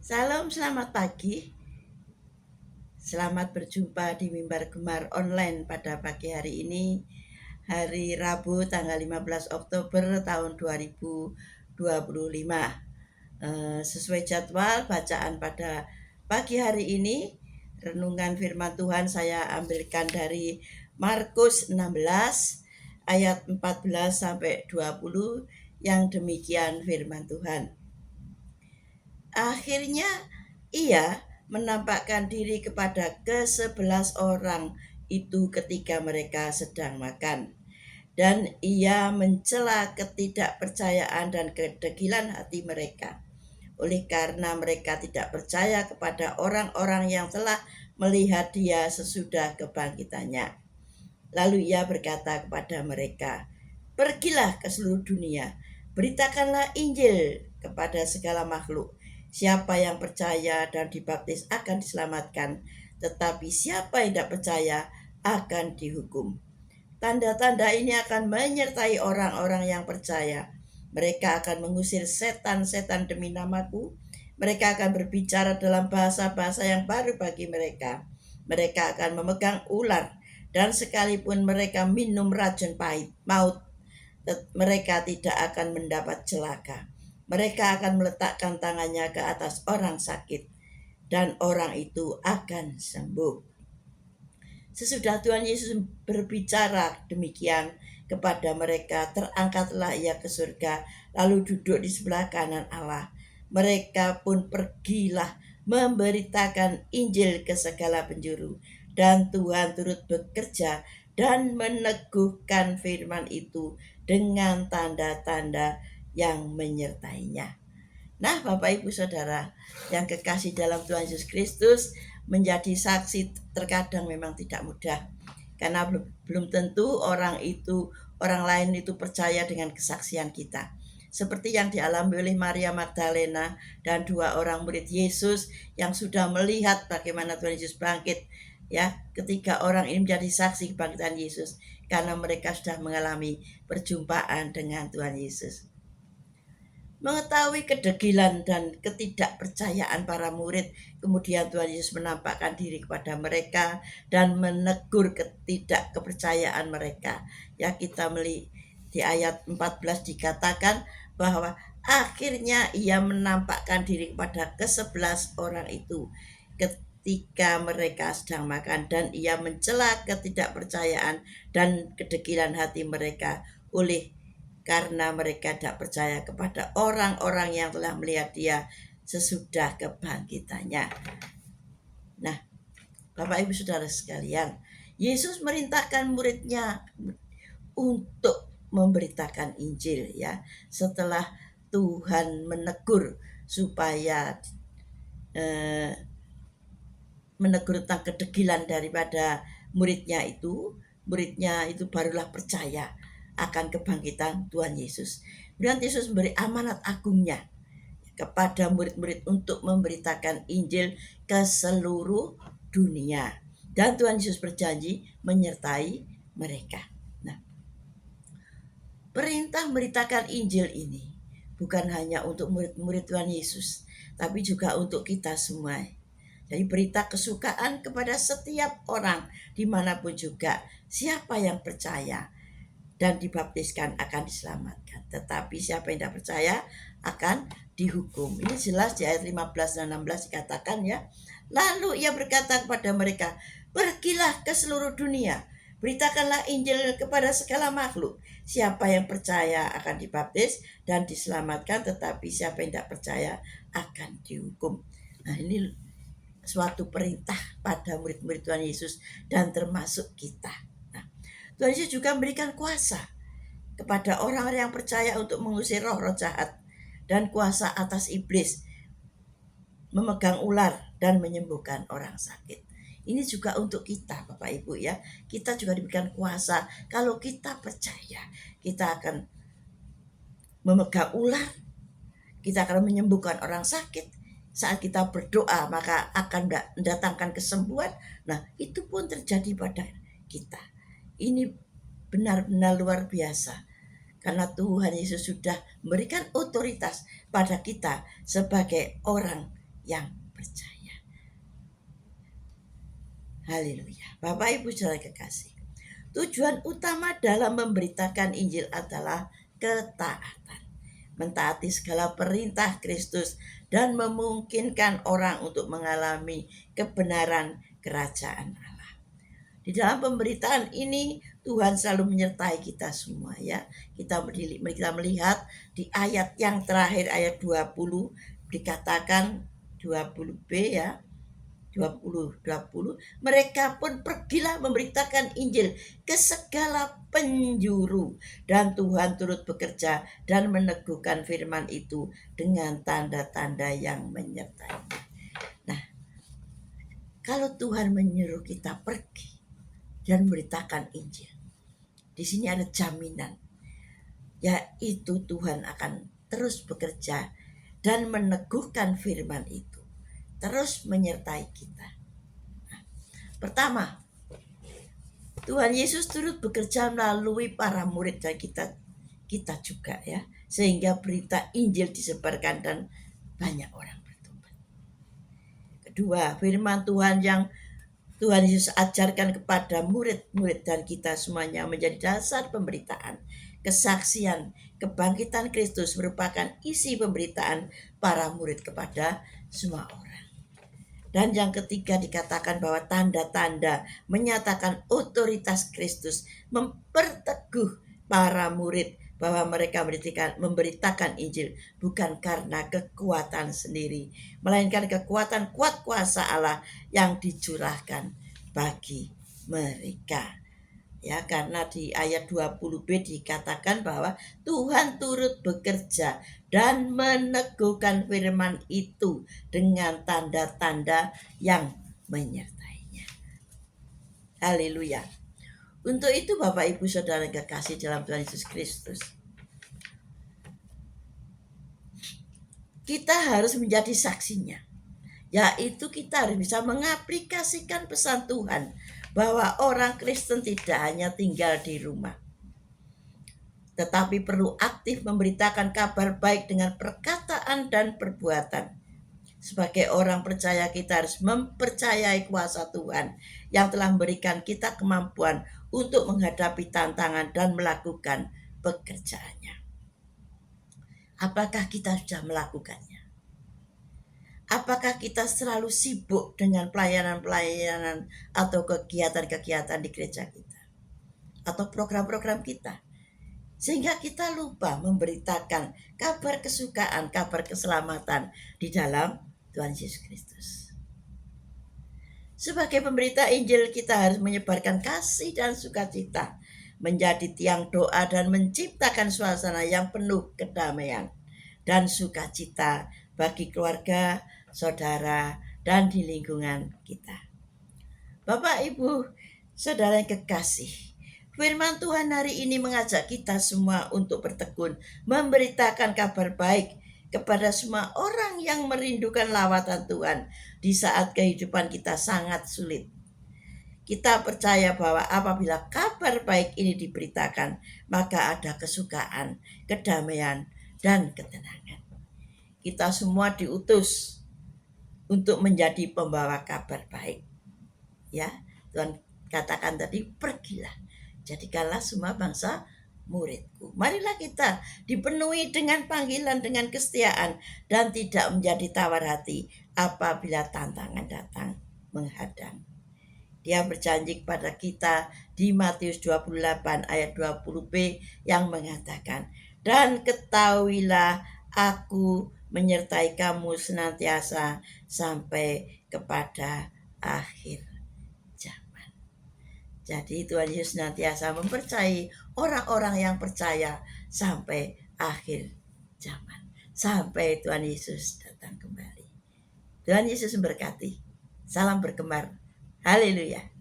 Salam, selamat pagi. Selamat berjumpa di Mimbar Gemar online pada pagi hari ini, hari Rabu tanggal 15 Oktober tahun 2025. Sesuai jadwal bacaan pada pagi hari ini, renungan firman Tuhan saya ambilkan dari Markus 16 ayat 14 sampai 20 yang demikian firman Tuhan. Akhirnya ia menampakkan diri kepada ke-11 orang itu ketika mereka sedang makan. Dan ia mencela ketidakpercayaan dan kedegilan hati mereka. Oleh karena mereka tidak percaya kepada orang-orang yang telah melihat dia sesudah kebangkitannya. Lalu ia berkata kepada mereka, "Pergilah ke seluruh dunia, beritakanlah Injil kepada segala makhluk. Siapa yang percaya dan dibaptis akan diselamatkan, tetapi siapa yang tidak percaya akan dihukum. Tanda-tanda ini akan menyertai orang-orang yang percaya. Mereka akan mengusir setan-setan demi namaku. Mereka akan berbicara dalam bahasa-bahasa yang baru bagi mereka. Mereka akan memegang ular, dan sekalipun mereka minum racun pahit maut, mereka tidak akan mendapat celaka. Mereka akan meletakkan tangannya ke atas orang sakit, dan orang itu akan sembuh." Sesudah Tuhan Yesus berbicara demikian kepada mereka, terangkatlah ia ke surga, lalu duduk di sebelah kanan Allah. Mereka pun pergilah memberitakan Injil ke segala penjuru, dan Tuhan turut bekerja dan meneguhkan firman itu dengan tanda-tanda yang menyertainya. Nah, Bapak Ibu Saudara yang kekasih dalam Tuhan Yesus Kristus, menjadi saksi terkadang memang tidak mudah. Karena belum tentu orang lain itu percaya dengan kesaksian kita. Seperti yang dialami oleh Maria Magdalena dan 2 orang murid Yesus yang sudah melihat bagaimana Tuhan Yesus bangkit. Ya, ketiga orang ini menjadi saksi kebangkitan Yesus karena mereka sudah mengalami perjumpaan dengan Tuhan Yesus. Mengetahui kedegilan dan ketidakpercayaan para murid, kemudian Tuhan Yesus menampakkan diri kepada mereka dan menegur ketidakkepercayaan mereka. Ya, kita di ayat 14 dikatakan bahwa akhirnya ia menampakkan diri kepada ke-11 orang itu ketika mereka sedang makan, dan ia mencela ketidakpercayaan dan kedegilan hati mereka oleh karena mereka tidak percaya kepada orang-orang yang telah melihat dia sesudah kebangkitannya. Nah, Bapak Ibu Saudara sekalian, Yesus merintahkan muridnya untuk memberitakan Injil, ya. Setelah Tuhan menegur supaya menegur tentang kedegilan daripada muridnya itu barulah percaya akan kebangkitan Tuhan Yesus. Dan Yesus memberi amanat agungnya kepada murid-murid untuk memberitakan Injil ke seluruh dunia. Dan Tuhan Yesus berjanji menyertai mereka. Nah, perintah memberitakan Injil ini bukan hanya untuk murid-murid Tuhan Yesus, tapi juga untuk kita semua. Jadi berita kesukaan kepada setiap orang dimanapun juga, siapa yang percaya dan dibaptiskan akan diselamatkan. Tetapi siapa yang tidak percaya akan dihukum. Ini jelas di ayat 15 dan 16 dikatakan, ya. Lalu ia berkata kepada mereka, "Pergilah ke seluruh dunia, beritakanlah Injil kepada segala makhluk. Siapa yang percaya akan dibaptis dan diselamatkan, tetapi siapa yang tidak percaya akan dihukum." Nah, ini suatu perintah pada murid-murid Tuhan Yesus dan termasuk kita. Tuhan Yesus juga memberikan kuasa kepada orang-orang yang percaya untuk mengusir roh-roh jahat dan kuasa atas iblis, memegang ular dan menyembuhkan orang sakit. Ini juga untuk kita, Bapak Ibu, ya. Kita juga diberikan kuasa. Kalau kita percaya, kita akan memegang ular, kita akan menyembuhkan orang sakit. Saat kita berdoa, maka akan mendatangkan kesembuhan. Nah, itu pun terjadi pada kita. Ini benar-benar luar biasa, karena Tuhan Yesus sudah memberikan otoritas pada kita sebagai orang yang percaya. Haleluya. Bapak Ibu saudara kekasih, tujuan utama dalam memberitakan Injil adalah ketaatan. Mentaati segala perintah Kristus dan memungkinkan orang untuk mengalami kebenaran kerajaan Allah. Di dalam pemberitaan ini Tuhan selalu menyertai kita semua ya. Kita melihat di ayat yang terakhir, ayat 20 dikatakan 20b ya. 20 mereka pun pergilah memberitakan Injil ke segala penjuru, dan Tuhan turut bekerja dan meneguhkan firman itu dengan tanda-tanda yang menyertai. Nah, kalau Tuhan menyuruh kita pergi dan memberitakan Injil, di sini ada jaminan, yaitu Tuhan akan terus bekerja dan meneguhkan firman itu, terus menyertai kita. Pertama, Tuhan Yesus turut bekerja melalui para murid dan kita juga ya, sehingga berita Injil disebarkan dan banyak orang bertobat. Kedua, firman Tuhan yang Tuhan Yesus ajarkan kepada murid-murid dan kita semuanya menjadi dasar pemberitaan. Kesaksian kebangkitan Kristus merupakan isi pemberitaan para murid kepada semua orang. Dan yang ketiga dikatakan bahwa tanda-tanda menyatakan otoritas Kristus memperteguh para murid bahwa mereka memberitakan Injil bukan karena kekuatan sendiri, melainkan kekuatan kuat kuasa Allah yang dicurahkan bagi mereka. Ya, karena di ayat 20b dikatakan bahwa Tuhan turut bekerja dan meneguhkan firman itu dengan tanda-tanda yang menyertainya. Haleluya. Untuk itu Bapak Ibu Saudara kekasih dalam Tuhan Yesus Kristus, kita harus menjadi saksinya, yaitu kita harus bisa mengaplikasikan pesan Tuhan bahwa orang Kristen tidak hanya tinggal di rumah, tetapi perlu aktif memberitakan kabar baik dengan perkataan dan perbuatan. Sebagai orang percaya, kita harus mempercayai kuasa Tuhan yang telah memberikan kita kemampuan untuk menghadapi tantangan dan melakukan pekerjaannya. Apakah kita sudah melakukannya? Apakah kita selalu sibuk dengan pelayanan-pelayanan atau kegiatan-kegiatan di gereja kita atau program-program kita, sehingga kita lupa memberitakan kabar kesukaan, kabar keselamatan di dalam Tuhan Yesus Kristus. Sebagai pemberita Injil, kita harus menyebarkan kasih dan sukacita, menjadi tiang doa dan menciptakan suasana yang penuh kedamaian dan sukacita bagi keluarga, saudara, dan di lingkungan kita. Bapak, Ibu, saudara yang kekasih, firman Tuhan hari ini mengajak kita semua untuk bertekun, memberitakan kabar baik kepada semua orang yang merindukan lawatan Tuhan di saat kehidupan kita sangat sulit. Kita percaya bahwa apabila kabar baik ini diberitakan, maka ada kesukaan, kedamaian, dan ketenangan. Kita semua diutus untuk menjadi pembawa kabar baik. Ya, Tuhan katakan tadi, pergilah, jadikanlah semua bangsa muridku. Marilah kita dipenuhi dengan panggilan, dengan kesetiaan, dan tidak menjadi tawar hati apabila tantangan datang menghadang. Dia berjanji kepada kita di Matius 28 ayat 20b yang mengatakan, dan ketahuilah aku menyertai kamu senantiasa sampai kepada akhir zaman. Jadi Tuhan Yesus senantiasa mempercayai orang-orang yang percaya sampai akhir zaman, sampai Tuhan Yesus datang kembali. Tuhan Yesus memberkati. Salam berkembar. Haleluya.